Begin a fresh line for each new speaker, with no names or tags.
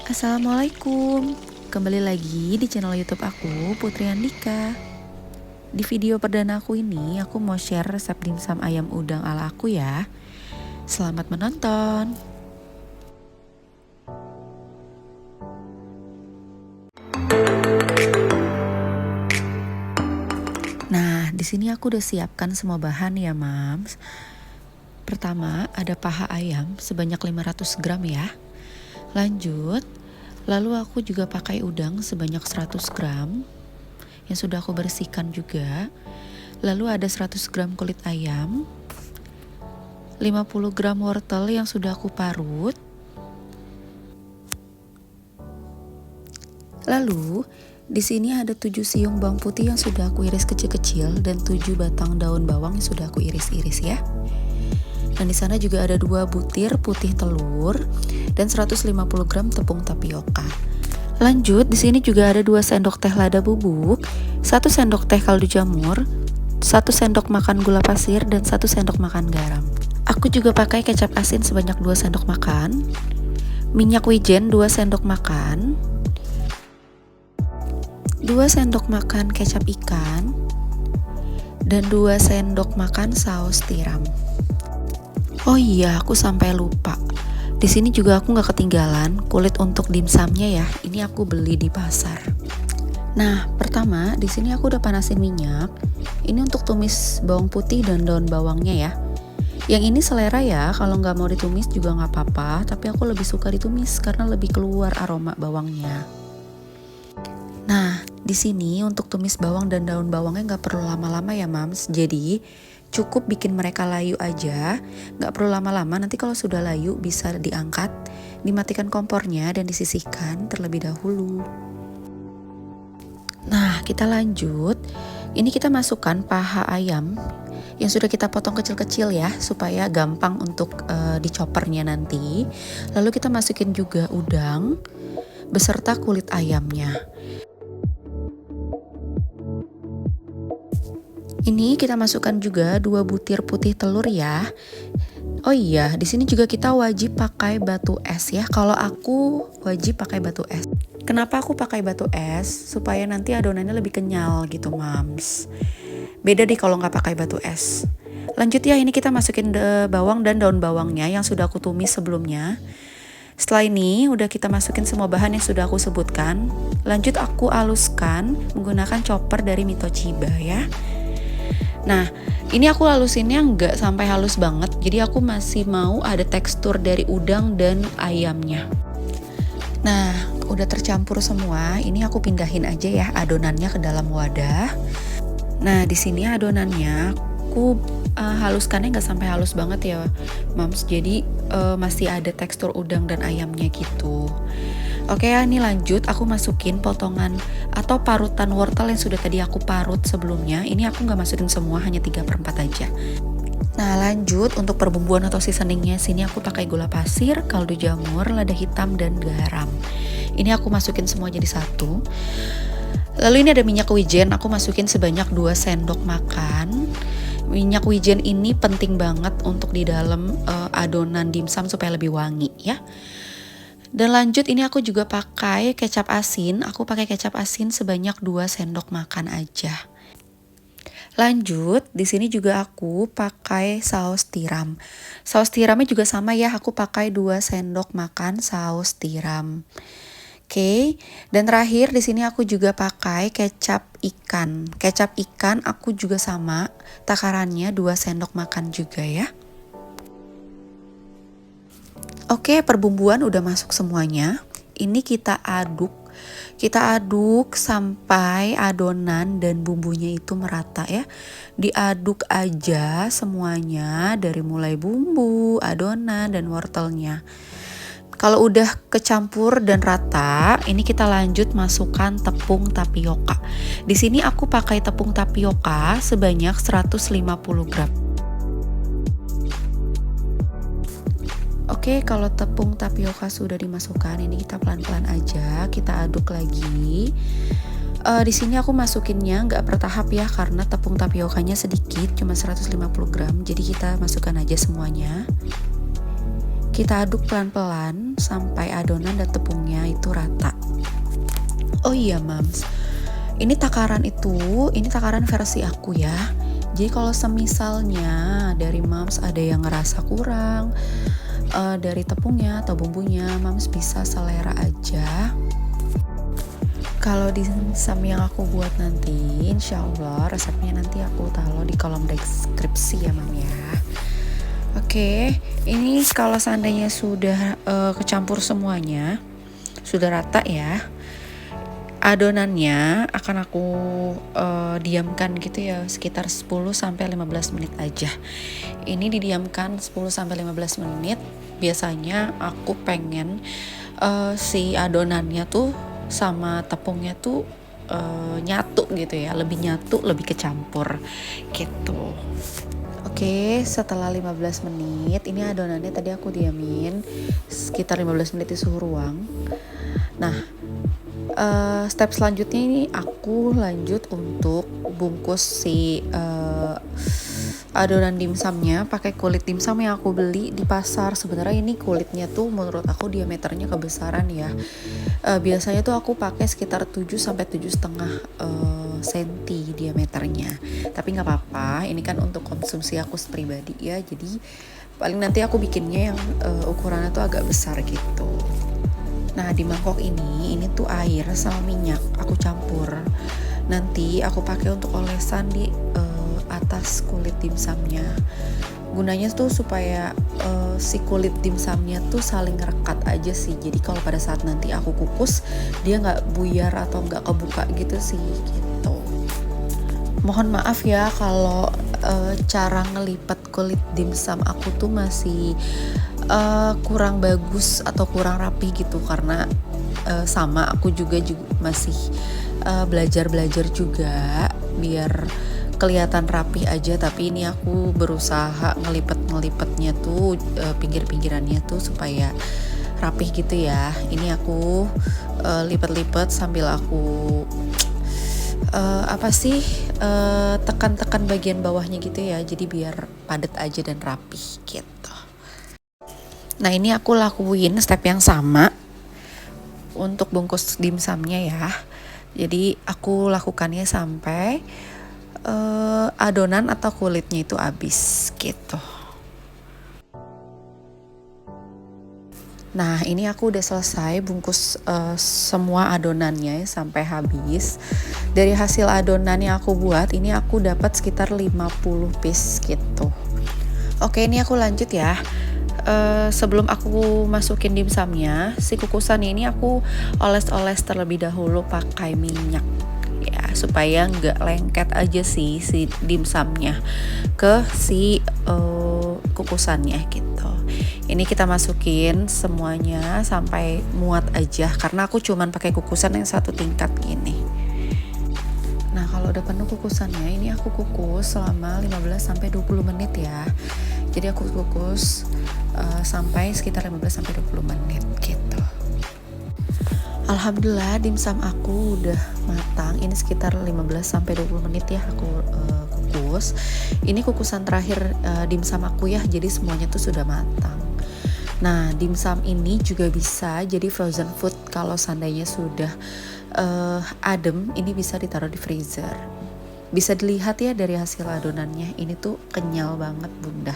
Assalamualaikum, kembali lagi di channel YouTube aku, Putri Andika. Di video perdana aku ini, aku mau share resep dimsum ayam udang ala aku ya. Selamat menonton. Nah, di sini aku udah siapkan semua bahan ya, Mams. Pertama, ada paha ayam sebanyak 500 gram ya. Lanjut, lalu aku juga pakai udang sebanyak 100 gram yang sudah aku bersihkan juga. Lalu ada 100 gram kulit ayam, 50 gram wortel yang sudah aku parut. Lalu, di sini ada 7 siung bawang putih yang sudah aku iris kecil-kecil dan 7 batang daun bawang yang sudah aku iris-iris ya. Dan di sana juga ada 2 butir putih telur dan 150 gram tepung tapioka. Lanjut, di sini juga ada 2 sendok teh lada bubuk, 1 sendok teh kaldu jamur, 1 sendok makan gula pasir dan 1 sendok makan garam. Aku juga pakai kecap asin sebanyak 2 sendok makan, minyak wijen 2 sendok makan, 2 sendok makan kecap ikan, dan 2 sendok makan saus tiram. Oh iya, aku sampai lupa. Di sini juga aku nggak ketinggalan kulit untuk dimsumnya ya. Ini aku beli di pasar. Nah, pertama di sini aku udah panasin minyak. Ini untuk tumis bawang putih dan daun bawangnya ya. Yang ini selera ya. Kalau nggak mau ditumis juga nggak apa-apa. Tapi aku lebih suka ditumis karena lebih keluar aroma bawangnya. Nah, di sini untuk tumis bawang dan daun bawangnya nggak perlu lama-lama ya, Mams. Jadi cukup bikin mereka layu aja, nggak perlu lama-lama. Nanti kalau sudah layu bisa diangkat, dimatikan kompornya dan disisihkan terlebih dahulu. Nah, kita lanjut. Ini kita masukkan paha ayam yang sudah kita potong kecil-kecil ya, supaya gampang untuk dicopernya nanti. Lalu kita masukin juga udang beserta kulit ayamnya. Ini kita masukkan juga 2 butir putih telur ya. Oh iya, di sini juga kita wajib pakai batu es ya. Kalau aku wajib pakai batu es. Kenapa aku pakai batu es? Supaya nanti adonannya lebih kenyal gitu, Mams. Beda deh kalau nggak pakai batu es. Lanjut ya, ini kita masukin bawang dan daun bawangnya yang sudah aku tumis sebelumnya. Setelah ini udah kita masukin semua bahan yang sudah aku sebutkan. Lanjut aku haluskan menggunakan chopper dari Mitochiba ya. Nah, ini aku halusinnya nggak sampai halus banget, jadi aku masih mau ada tekstur dari udang dan ayamnya. Nah, udah tercampur semua, ini aku pindahin aja ya adonannya ke dalam wadah. Nah, di sini adonannya aku haluskannya nggak sampai halus banget ya, Mams. Jadi masih ada tekstur udang dan ayamnya gitu. Oke ya, ini lanjut aku masukin potongan atau parutan wortel yang sudah tadi aku parut sebelumnya. Ini aku nggak masukin semua, hanya 3/4 aja. Nah, lanjut untuk perbumbuan atau seasoningnya, sini aku pakai gula pasir, kaldu jamur, lada hitam, dan garam. Ini aku masukin semua jadi satu. Lalu ini ada minyak wijen, aku masukin sebanyak 2 sendok makan. Minyak wijen ini penting banget untuk di dalam adonan dimsum supaya lebih wangi ya. Dan lanjut ini aku juga pakai kecap asin. Aku pakai kecap asin sebanyak 2 sendok makan aja. Lanjut, di sini juga aku pakai saus tiram. Saus tiramnya juga sama ya, aku pakai 2 sendok makan saus tiram. Oke, dan terakhir di sini aku juga pakai kecap ikan. Kecap ikan aku juga sama, takarannya 2 sendok makan juga ya. Oke, perbumbuan udah masuk semuanya. Ini kita aduk. Kita aduk sampai adonan dan bumbunya itu merata ya. Diaduk aja semuanya dari mulai bumbu, adonan, dan wortelnya. Kalau udah kecampur dan rata, ini kita lanjut masukkan tepung tapioka. Di sini aku pakai tepung tapioka sebanyak 150 gram. Oke, kalau tepung tapioka sudah dimasukkan, ini kita pelan-pelan aja, kita aduk lagi. Di sini aku masukinnya nggak bertahap ya, karena tepung tapiokanya sedikit, cuma 150 gram. Jadi kita masukkan aja semuanya. Kita aduk pelan-pelan sampai adonan dan tepungnya itu rata. Oh iya Mams, ini takaran versi aku ya. Jadi kalau semisalnya dari Mams ada yang ngerasa kurang dari tepungnya atau bumbunya, Mams bisa selera aja. Kalau dimsum yang aku buat nanti, insya Allah resepnya nanti aku taruh di kolom deskripsi ya Mam ya. Oke, ini kalau seandainya sudah kecampur semuanya, sudah rata ya, adonannya akan aku diamkan gitu ya sekitar 10-15 menit aja. Ini didiamkan 10-15 menit. Biasanya aku pengen si adonannya tuh sama tepungnya tuh nyatu gitu ya, lebih nyatu, lebih kecampur gitu. Oke, setelah 15 menit, ini adonannya tadi aku diamin sekitar 15 menit di suhu ruang. Nah, step selanjutnya ini aku lanjut untuk bungkus si adonan dimsumnya pakai kulit dimsum yang aku beli di pasar. Sebenarnya ini kulitnya tuh menurut aku diameternya kebesaran ya. Biasanya tuh aku pakai sekitar 7-7,5 senti diameternya. Tapi nggak apa-apa, ini kan untuk konsumsi aku pribadi ya. Jadi paling nanti aku bikinnya yang ukurannya tuh agak besar gitu. Nah di mangkok ini tuh air sama minyak aku campur. Nanti aku pakai untuk olesan di atas kulit dimsumnya. Gunanya tuh supaya si kulit dimsumnya tuh saling rekat aja sih. Jadi kalau pada saat nanti aku kukus, dia nggak buyar atau nggak kebuka gitu sih gitu. Mohon maaf ya kalau cara ngelipat kulit dimsum aku tuh masih kurang bagus atau kurang rapi gitu, karena sama aku juga masih belajar juga biar kelihatan rapi aja. Tapi ini aku berusaha ngelipetnya tuh pinggir-pinggirannya tuh supaya rapih gitu ya. Ini aku lipet-lipet sambil aku tekan-tekan bagian bawahnya gitu ya, jadi biar padat aja dan rapih gitu. Nah ini aku lakuin step yang sama untuk bungkus dimsumnya ya. Jadi aku lakukannya sampai adonan atau kulitnya itu habis gitu. Nah ini aku udah selesai bungkus semua adonannya sampai habis. Dari hasil adonan yang aku buat ini aku dapat sekitar 50 piece gitu. Oke, ini aku lanjut ya. Sebelum aku masukin dimsumnya, si kukusan ini aku oles-oles terlebih dahulu pakai minyak ya, supaya nggak lengket aja si dimsumnya ke si kukusannya gitu. Ini kita masukin semuanya sampai muat aja, karena aku cuman pakai kukusan yang 1 tingkat gini. Nah kalau udah penuh kukusannya, ini aku kukus selama 15-20 menit ya. Jadi aku kukus sampai sekitar 15-20 menit gitu. Alhamdulillah dimsum aku udah matang. Ini sekitar 15-20 menit ya aku kukus. Ini kukusan terakhir dimsum aku ya, jadi semuanya tuh sudah matang. Nah dimsum ini juga bisa jadi frozen food. Kalau seandainya sudah adem, ini bisa ditaruh di freezer. Bisa dilihat ya dari hasil adonannya, ini tuh kenyal banget bunda.